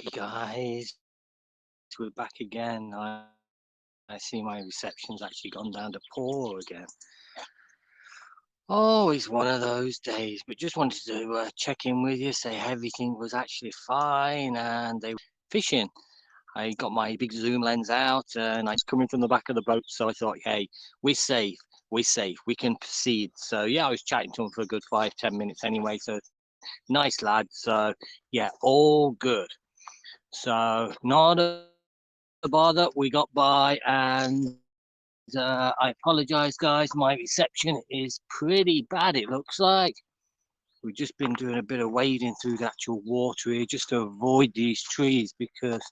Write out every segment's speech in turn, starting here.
Hey guys, we're back again. I see my reception's actually gone down to poor again. Always one of those days, but just wanted to check in with you, say everything was actually fine and they were fishing. I got my big zoom lens out and I was coming from the back of the boat, so I thought, hey, we're safe, we can proceed. So yeah, I was chatting to them for a good 5-10 minutes anyway, so nice lad. So yeah, all good. So not a bother. We got by, and I apologize, guys. My reception is pretty bad, it looks like. We've just been doing a bit of wading through the actual water here just to avoid these trees because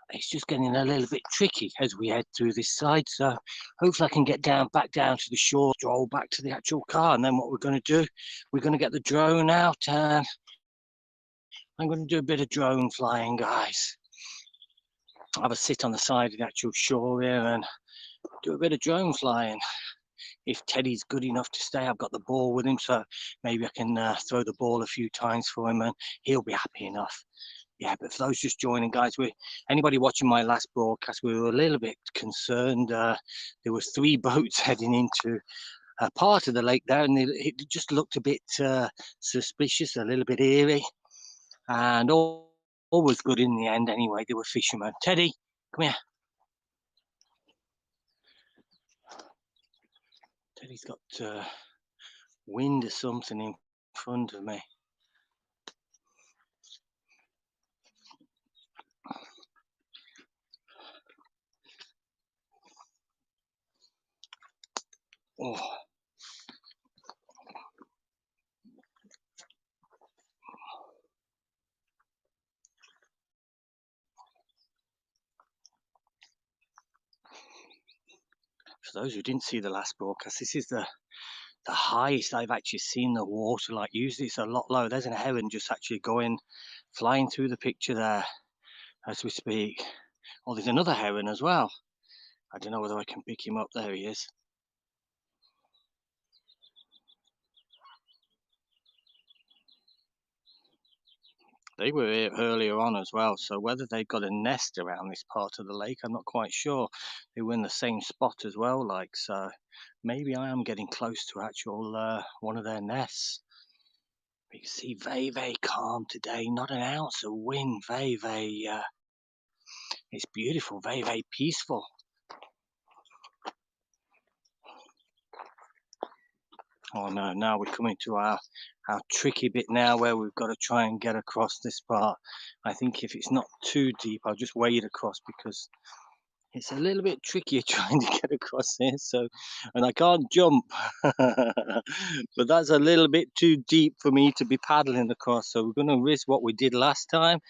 it's just getting a little bit tricky as we head through this side. So hopefully I can get back down to the shore, stroll back to the actual car, and then what we're going to do, we're going to get the drone out and I'm going to do a bit of drone flying, guys. Have a sit on the side of the actual shore here and do a bit of drone flying. If Teddy's good enough to stay, I've got the ball with him, so maybe I can throw the ball a few times for him and he'll be happy enough. Yeah, but for those just joining, guys, anybody watching my last broadcast, we were a little bit concerned. There was 3 boats heading into a part of the lake there, and it just looked a bit suspicious, a little bit eerie, and all was good in the end anyway. They were fishermen. Teddy, come here. Teddy's got wind or something in front of me. Oh. For those who didn't see the last broadcast, this is the highest I've actually seen the water. Like usually it's a lot lower. There's a heron just actually flying through the picture there as we speak. Oh, there's another heron as well. I don't know whether I can pick him up. There he is. They were here earlier on as well, so whether they've got a nest around this part of the lake, I'm not quite sure. They were in the same spot as well, like, so maybe I am getting close to actual one of their nests. But you can see very, very calm today, not an ounce of wind, very, very, it's beautiful, very, very peaceful. Oh no, now we're coming to our tricky bit now where we've got to try and get across this part. I think if it's not too deep, I'll just wade across because it's a little bit trickier trying to get across here. So, and I can't jump, but that's a little bit too deep for me to be paddling across. So we're going to risk what we did last time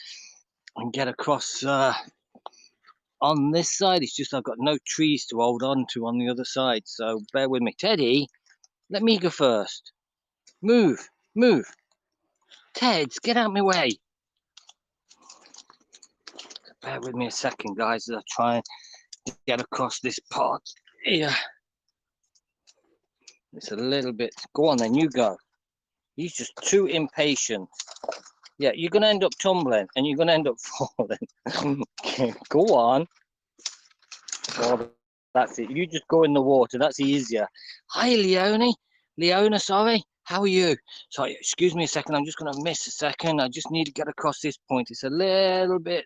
and get across on this side. It's just I've got no trees to hold on to on the other side. So bear with me. Teddy, let me go first. Move, move. Teds, get out of my way. Bear with me a second, guys, as I try and get across this part here. It's a little bit. Go on then, you go. He's just too impatient. Yeah, you're going to end up tumbling and you're going to end up falling. Go on. Oh, that's it. You just go in the water. That's easier. Hi, Leona, sorry. How are you? Sorry, excuse me a second. I'm just going to miss a second. I just need to get across this point. It's a little bit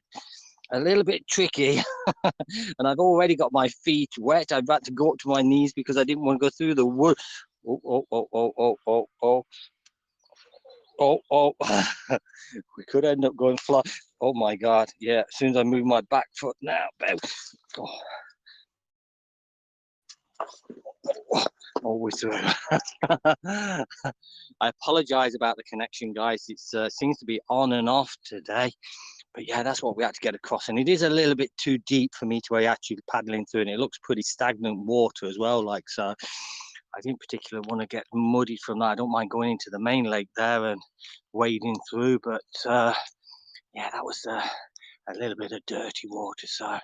tricky. And I've already got my feet wet. I've had to go up to my knees because I didn't want to go through the wood. Oh. We could end up going fly. Oh my God. Yeah, as soon as I move my back foot now. Oh. Always through. I apologize about the connection, guys. It seems to be on and off today. But yeah, that's what we had to get across. And it is a little bit too deep for me to be actually paddling through. And it looks pretty stagnant water as well. Like, so I didn't particularly want to get muddy from that. I don't mind going into the main lake there and wading through. But yeah, that was a little bit of dirty water. So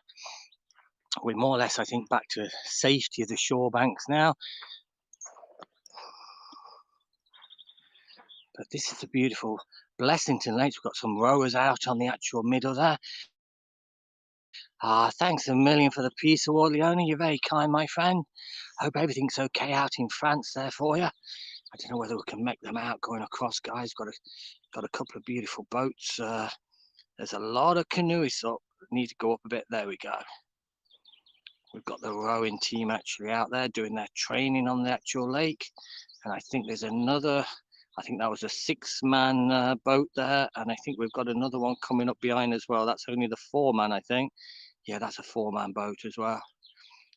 we're more or less, I think, back to safety of the shore banks now. But this is the beautiful Blessington Lake. We've got some rowers out on the actual middle there. Thanks a million for the peace award, Leona. You're very kind, my friend. Hope everything's okay out in France there for you. I don't know whether we can make them out going across, guys. Got a couple of beautiful boats. There's a lot of canoeists up. Need to go up a bit. There we go. We've got the rowing team actually out there doing their training on the actual lake. And I think there's another, I think that was a 6-man boat there. And I think we've got another one coming up behind as well. That's only the 4-man, I think. Yeah, that's a 4-man boat as well.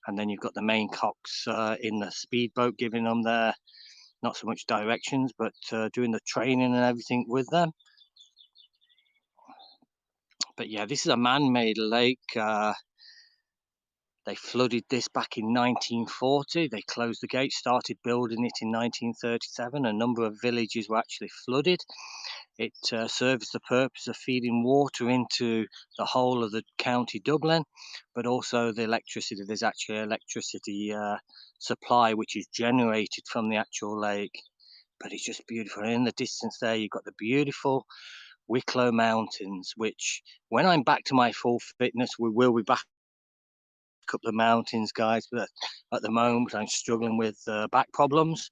And then you've got the main cocks in the speedboat giving them their, not so much directions, but doing the training and everything with them. But yeah, this is a man-made lake. They flooded this back in 1940. They closed the gate, started building it in 1937. A number of villages were actually flooded. It serves the purpose of feeding water into the whole of the county Dublin, but also the electricity. There's actually electricity supply which is generated from the actual lake. But it's just beautiful. And in the distance there, you've got the beautiful Wicklow Mountains, which when I'm back to my full fitness, we will be back up the mountains, guys, but at the moment I'm struggling with back problems.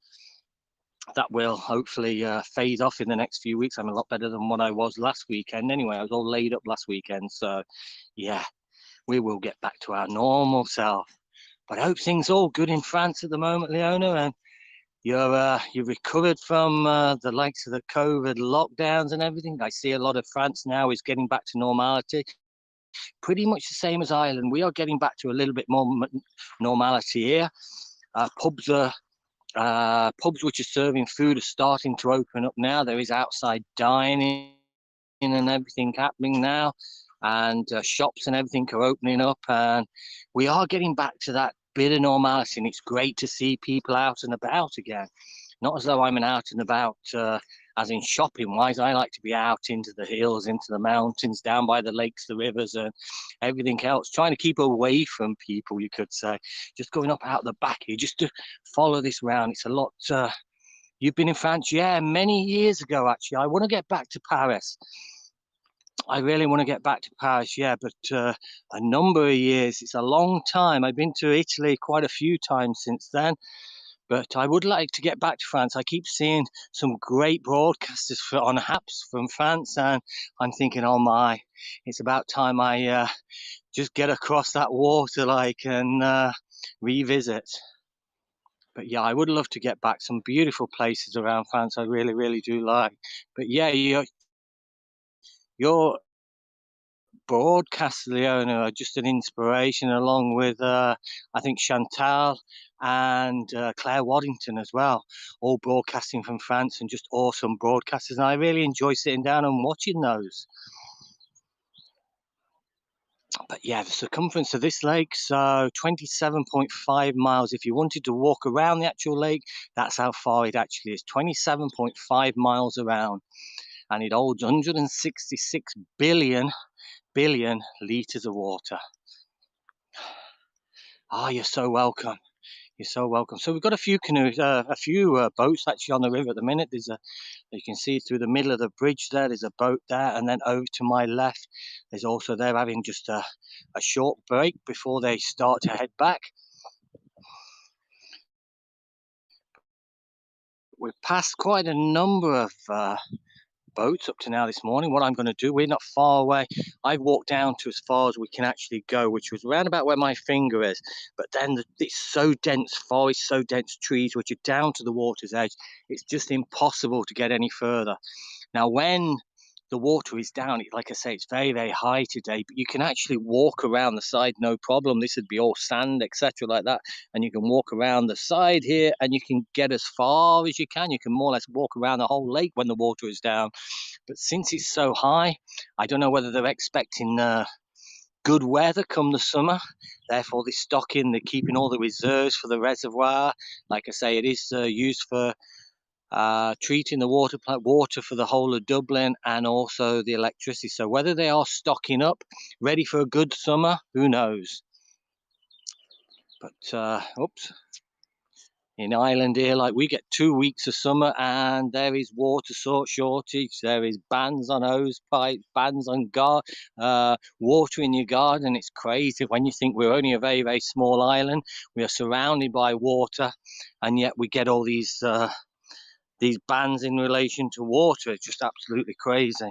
That will hopefully fade off in the next few weeks. I'm a lot better than what I was last weekend anyway. I was all laid up last weekend, so yeah, we will get back to our normal self. But I hope things are all good in France at the moment, Leona, and you've recovered from the likes of the COVID lockdowns and everything. I see a lot of France now is getting back to normality. Pretty much the same as Ireland. We are getting back to a little bit more normality here. Pubs which are serving food are starting to open up now. There is outside dining and everything happening now, and shops and everything are opening up, and we are getting back to that bit of normality, and it's great to see people out and about again. Not as though I'm an out and about as in shopping wise. I like to be out into the hills, into the mountains, down by the lakes, the rivers, and everything else, trying to keep away from people, you could say. Just going up out the back here, just to follow this round. It's a lot. You've been in France? Yeah, many years ago, actually. I want to get back to Paris. I really want to get back to Paris, yeah, but a number of years. It's a long time. I've been to Italy quite a few times since then. But I would like to get back to France. I keep seeing some great broadcasters on apps from France, and I'm thinking, oh my, it's about time I just get across that water, like, and revisit. But yeah, I would love to get back. Some beautiful places around France I really, really do like. But yeah, your broadcasts, Leona, are just an inspiration, along with I think Chantal and Claire Waddington as well, all broadcasting from France, and just awesome broadcasters. And I really enjoy sitting down and watching those. But yeah, the circumference of this lake, so 27.5 miles. If you wanted to walk around the actual lake, that's how far it actually is, 27.5 miles around. And it holds 166 billion litres of water. You're so welcome. You're so welcome. So we've got a few canoes, a few boats actually on the river at the minute. You can see through the middle of the bridge there, there's a boat there, and then over to my left, there's also, they're having just a short break before they start to head back. We've passed quite a number of boats up to now this morning. What I'm going to do, we're not far away. I've walked down to as far as we can actually go, which was around about where my finger is. But then it's so dense forest, so dense trees, which are down to the water's edge. It's just impossible to get any further. Now, when the water is down, like I say, it's very, very high today, but you can actually walk around the side, no problem. This would be all sand, etc., like that. And you can walk around the side here, and you can get as far as you can. You can more or less walk around the whole lake when the water is down. But since it's so high, I don't know whether they're expecting good weather come the summer. Therefore, they're keeping all the reserves for the reservoir. Like I say, it is used for treating the water for the whole of Dublin, and also the electricity. So whether they are stocking up, ready for a good summer, who knows? But oops. in Ireland here, like we get 2 weeks of summer and there is water shortage. There is bans on hose pipes, bans on water in your garden. It's crazy when you think we're only a very, very small island. We are surrounded by water, and yet we get all these bans in relation to water. It's just absolutely crazy.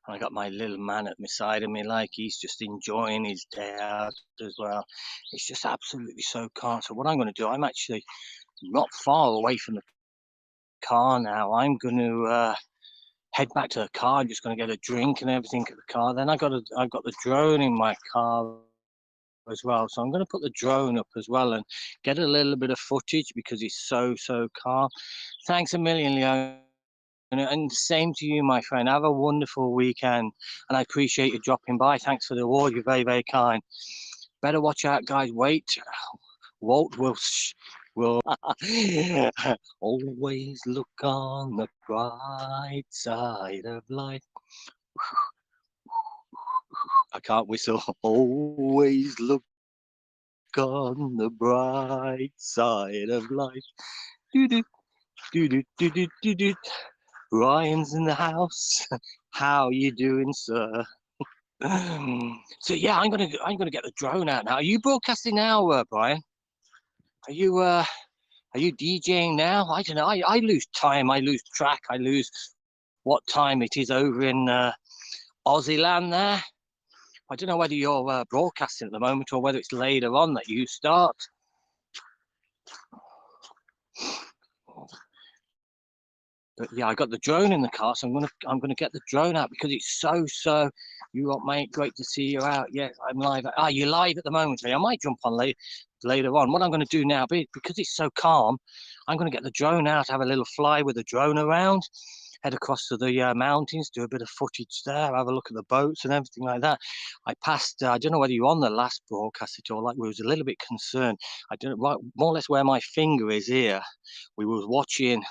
I got my little man at my side of me, like he's just enjoying his day out as well. It's just absolutely so calm. So what I'm going to do, I'm actually not far away from the car now. I'm going to head back to the car. I'm just going to get a drink and everything at the car. Then I've got the drone in my car as well. So I'm going to put the drone up as well and get a little bit of footage because it's so calm. Thanks a million, Leo. And same to you, my friend. Have a wonderful weekend, and I appreciate you dropping by. Thanks for the award. You're very, very kind. Better watch out, guys. Walt will always look on the bright side of life. I can't whistle. Always look on the bright side of life. Do do do do do do do do. Ryan's in the house. How you doing, sir? So yeah, I'm gonna get the drone out now. Are you broadcasting now, Brian? Are you DJing now? I don't know. I lose time. I lose track. I lose what time it is over in Aussie land there. I don't know whether you're broadcasting at the moment or whether it's later on that you start. But yeah, I got the drone in the car, so I'm gonna get the drone out because it's so. You lot, mate, great to see you out. Yeah, I'm live. You're live at the moment. I might jump on later on. What I'm gonna do now, because it's so calm, I'm gonna get the drone out, have a little fly with the drone around, head across to the mountains, do a bit of footage there, have a look at the boats and everything like that. I passed. I don't know whether you were on the last broadcast at all. Like, we was a little bit concerned. I don't know, right, more or less where my finger is here. We was watching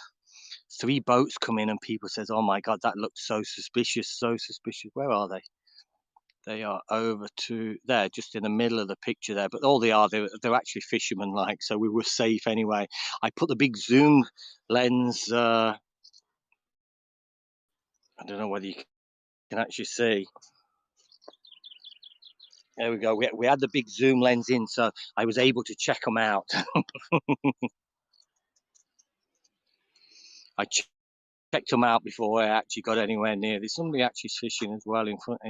3 boats come in and people says, oh my God, that looks so suspicious. Where are they? They are over to there, just in the middle of the picture there. But all they are, they're actually fishermen like, so we were safe anyway. I put the big zoom lens, I don't know whether you can actually see. There we go. We had the big zoom lens in, so I was able to check them out. I checked them out before I actually got anywhere near. There's somebody actually fishing as well in front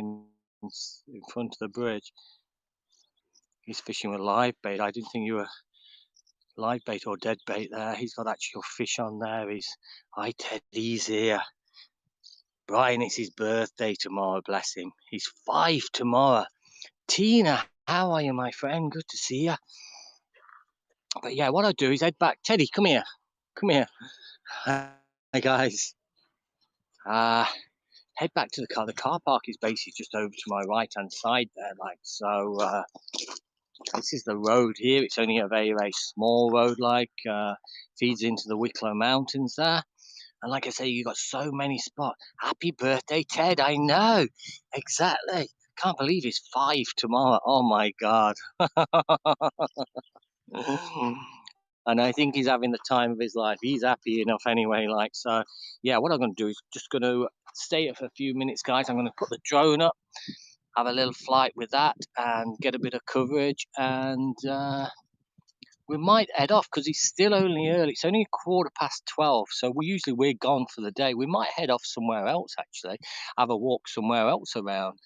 of the bridge. He's fishing with live bait. I didn't think you were live bait or dead bait there. He's got actual fish on there. Hi Ted, he's here. Brian, it's his birthday tomorrow, bless him. He's 5 tomorrow. Tina, how are you, my friend? Good to see you. But yeah, what I'll do is head back. Teddy, come here. Hi guys. Head back to the car. The car park is basically just over to my right hand side there, like so. This is the road here. It's only a very, very small road, like feeds into the Wicklow Mountains there. And like I say, you got so many spots. Happy birthday, Ted. I know. Exactly. Can't believe he's 5 tomorrow. Oh my God. And I think he's having the time of his life. He's happy enough anyway. Like, so yeah, what I'm going to do is just going to stay up for a few minutes, guys. I'm going to put the drone up, have a little flight with that and get a bit of coverage, and we might head off because it's still only early. It's only 12:15, so we're gone for the day. We might head off somewhere else, actually, have a walk somewhere else around,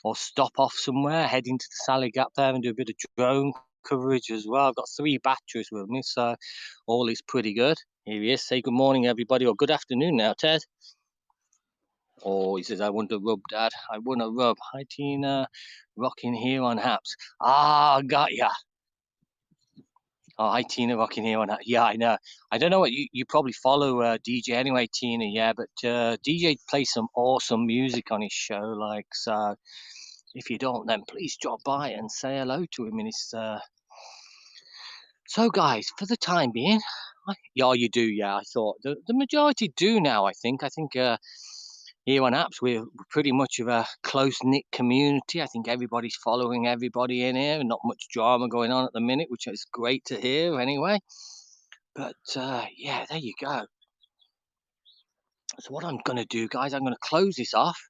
or stop off somewhere, head into the Sally Gap there and do a bit of drone coverage as well. I've got 3 batteries with me, so all is pretty good. Here he is. Say good morning, everybody, or good afternoon now, Ted. Oh, he says, I want to rub, Dad. I want to rub. Hi, Tina. Rocking here on Haps. Got ya. Oh, hi, Tina. Rocking here on Haps. Yeah, I know. I don't know what you probably follow DJ anyway, Tina. Yeah, but DJ plays some awesome music on his show. Like, so if you don't, then please drop by and say hello to him. And it's so, guys, for the time being, yeah, you do. Yeah, I thought the majority do now. I think. here on apps, we're pretty much of a close-knit community. I think everybody's following everybody in here, and not much drama going on at the minute, which is great to hear anyway. But yeah, there you go. So what I'm going to do, guys, I'm going to close this off.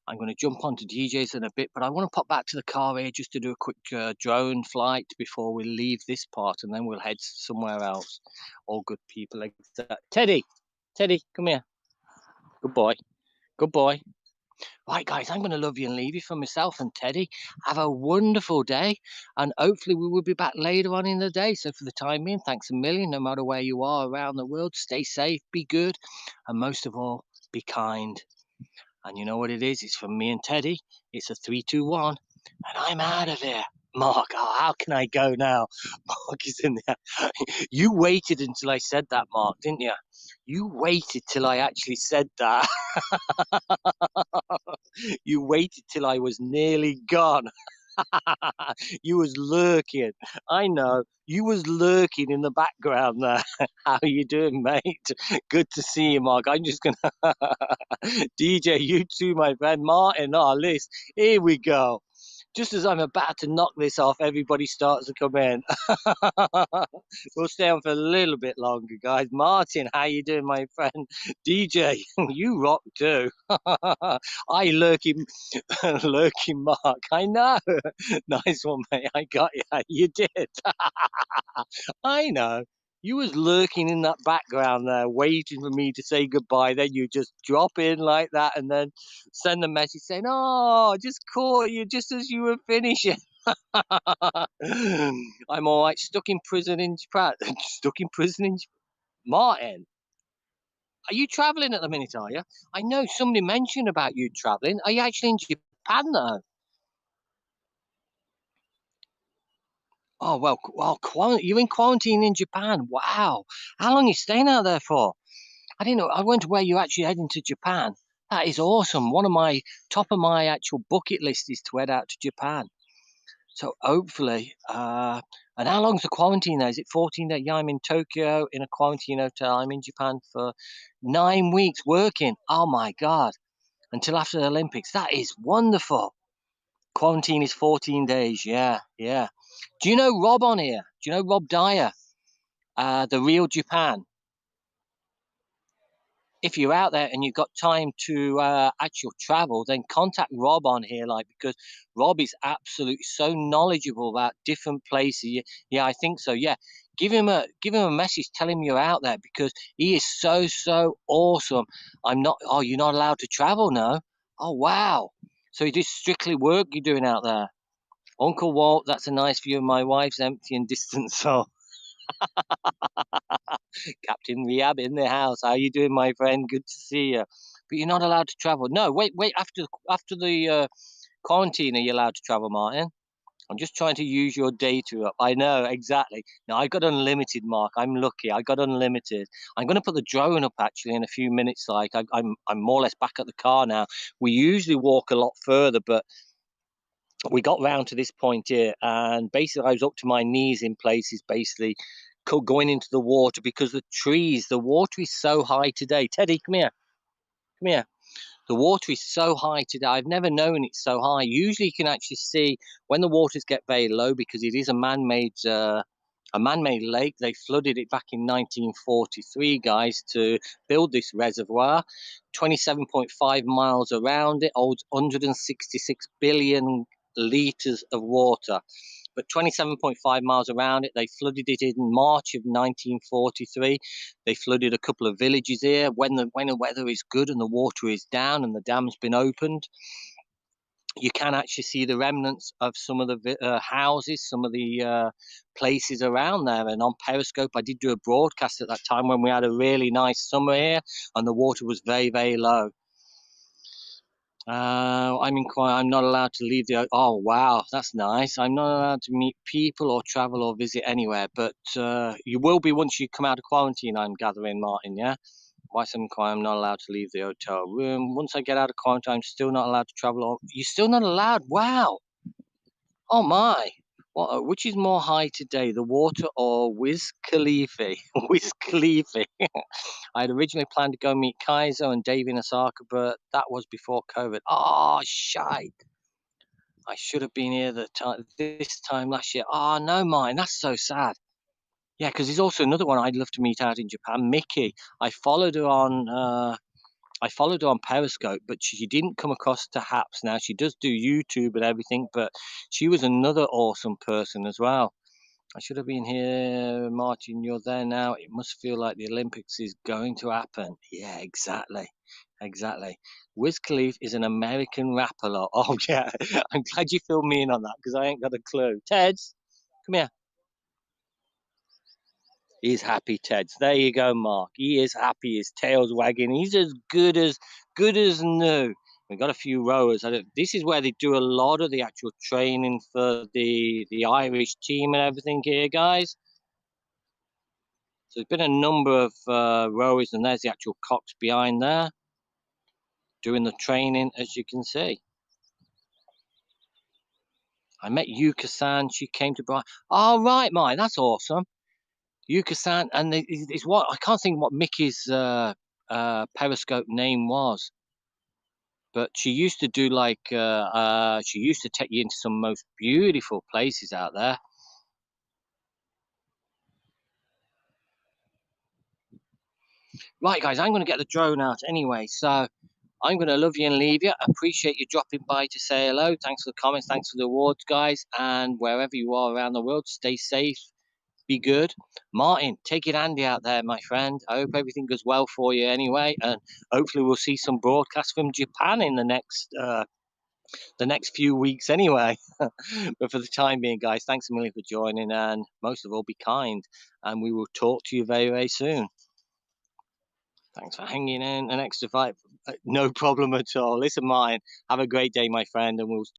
I'm going to jump onto DJs in a bit, but I want to pop back to the car here just to do a quick drone flight before we leave this part, and then we'll head somewhere else. All good people like that. Teddy, come here. Good boy. Good boy. Right, guys, I'm going to love you and leave you for myself and Teddy. Have a wonderful day, and hopefully we will be back later on in the day. So for the time being, thanks a million. No matter where you are around the world, stay safe, be good, and most of all, be kind. And you know what it is? It's from me and Teddy. It's a 3, 2, 1, and I'm out of here. Mark, oh, how can I go now? Mark is in there. You waited until I said that, Mark, didn't you? You waited till I actually said that. You waited till I was nearly gone. You was lurking. I know. You was lurking in the background there. How you doing, mate? Good to see you, Mark. I'm just gonna DJ, you too, my friend. Martin, our list. Here we go. Just as I'm about to knock this off, everybody starts to come in. We'll stay on for a little bit longer, guys. Martin, how you doing, my friend? DJ, you rock too. I lurking, lurking Mark. I know. Nice one, mate. I got you. You did. I know. You was lurking in that background there, waiting for me to say goodbye. Then you just drop in like that and then send a message saying, "Oh, I just caught you just as you were finishing." I'm all right. Stuck in prison in Japan. Stuck in prison in Martin. Are you traveling at the minute? Are you? I know somebody mentioned about you traveling. Are you actually in Japan though? Oh you're in quarantine in Japan. Wow. How long are you staying out there for? I didn't know. I wonder where you're actually heading to Japan. That is awesome. One of my top of my actual bucket list is to head out to Japan. So hopefully, and how long's the quarantine there? Is it 14 days? Yeah, I'm in Tokyo in a quarantine hotel. I'm in Japan for 9 weeks working. Oh my God. Until after the Olympics. That is wonderful. Quarantine is 14 days. Yeah, yeah. Do you know Rob on here? Do you know Rob Dyer? The Real Japan. If you're out there and you've got time to actual travel, then contact Rob on here, like, because Rob is absolutely so knowledgeable about different places. Yeah, I think so. Yeah, give him a message, tell him you're out there because he is so awesome. I'm not. Oh, you're not allowed to travel now. Oh wow. So it is strictly work you're doing out there. Uncle Walt, that's a nice view of my wife's empty and distant soul. Captain Rehab in the house. How you doing, my friend? Good to see you. But you're not allowed to travel. No, wait. After the quarantine, are you allowed to travel, Martin? I'm just trying to use your data up. I know exactly. No, I got unlimited, Mark. I'm lucky. I got unlimited. I'm going to put the drone up actually in a few minutes. Like I'm more or less back at the car now. We usually walk a lot further, but we got round to this point here, and basically I was up to my knees in places, basically going into the water because the water is so high today. Teddy, come here, come here. The water is so high today. I've never known it's so high. Usually, you can actually see when the waters get very low because it is a man-made lake. They flooded it back in 1943, guys, to build this reservoir. 27.5 miles around it holds 166 billion liters of water. But 27.5 miles around it, they flooded it in March of 1943. They flooded a couple of villages here. When the weather is good and the water is down and the dam's been opened, you can actually see the remnants of some of the houses, some of the places around there. And on Periscope, I did do a broadcast at that time when we had a really nice summer here and the water was very low. I'm not allowed to leave the. Oh wow, that's nice. I'm not allowed to meet people or travel or visit anywhere, but you will be once you come out of quarantine. I'm gathering, Martin. Yeah. Why I'm not allowed to leave the hotel room. Once I get out of quarantine, I'm still not allowed to travel. You're still not allowed. Wow. Oh my. Which is more high today, the water or Wiz Khalifa? Wiz Khalifa. I had originally planned to go meet Kaiser and Dave in Osaka, but that was before COVID. Oh, shite. I should have been here this time last year. Oh, no, mine. That's so sad. Yeah, because there's also another one I'd love to meet out in Japan, Mickey. I followed her on Periscope, but she didn't come across to Haps. Now she does do YouTube and everything, but she was another awesome person as well. I should have been here, Martin. You're there now. It must feel like the Olympics is going to happen. Yeah, exactly. Exactly. Wiz Khalifa is an American rapper. Oh, yeah. I'm glad you filled me in on that because I ain't got a clue. Teds, come here. He's happy, Teds. There you go, Mark. He is happy. His tail's wagging. He's as good as new. We've got a few rowers. This is where they do a lot of the actual training for the Irish team and everything here, guys. So there's been a number of rowers, and there's the actual cocks behind there doing the training, as you can see. I met Yuka-san. She came to Brighton. Oh, right, mine. That's awesome. Yuka-san, and it's what I can't think what Mickey's Periscope name was, but she used to do she used to take you into some most beautiful places out there. Right, guys, I'm going to get the drone out anyway, so I'm going to love you and leave you. Appreciate you dropping by to say hello. Thanks for the comments. Thanks for the awards, guys. And wherever you are around the world, stay safe. Be good. Martin, take it handy out there, my friend. I hope everything goes well for you anyway. And hopefully we'll see some broadcasts from Japan in the next few weeks anyway. But for the time being, guys, thanks a million for joining. And most of all, be kind. And we will talk to you very, very soon. Thanks for hanging in an extra 5. No problem at all. Listen, mine. Have a great day, my friend, and we'll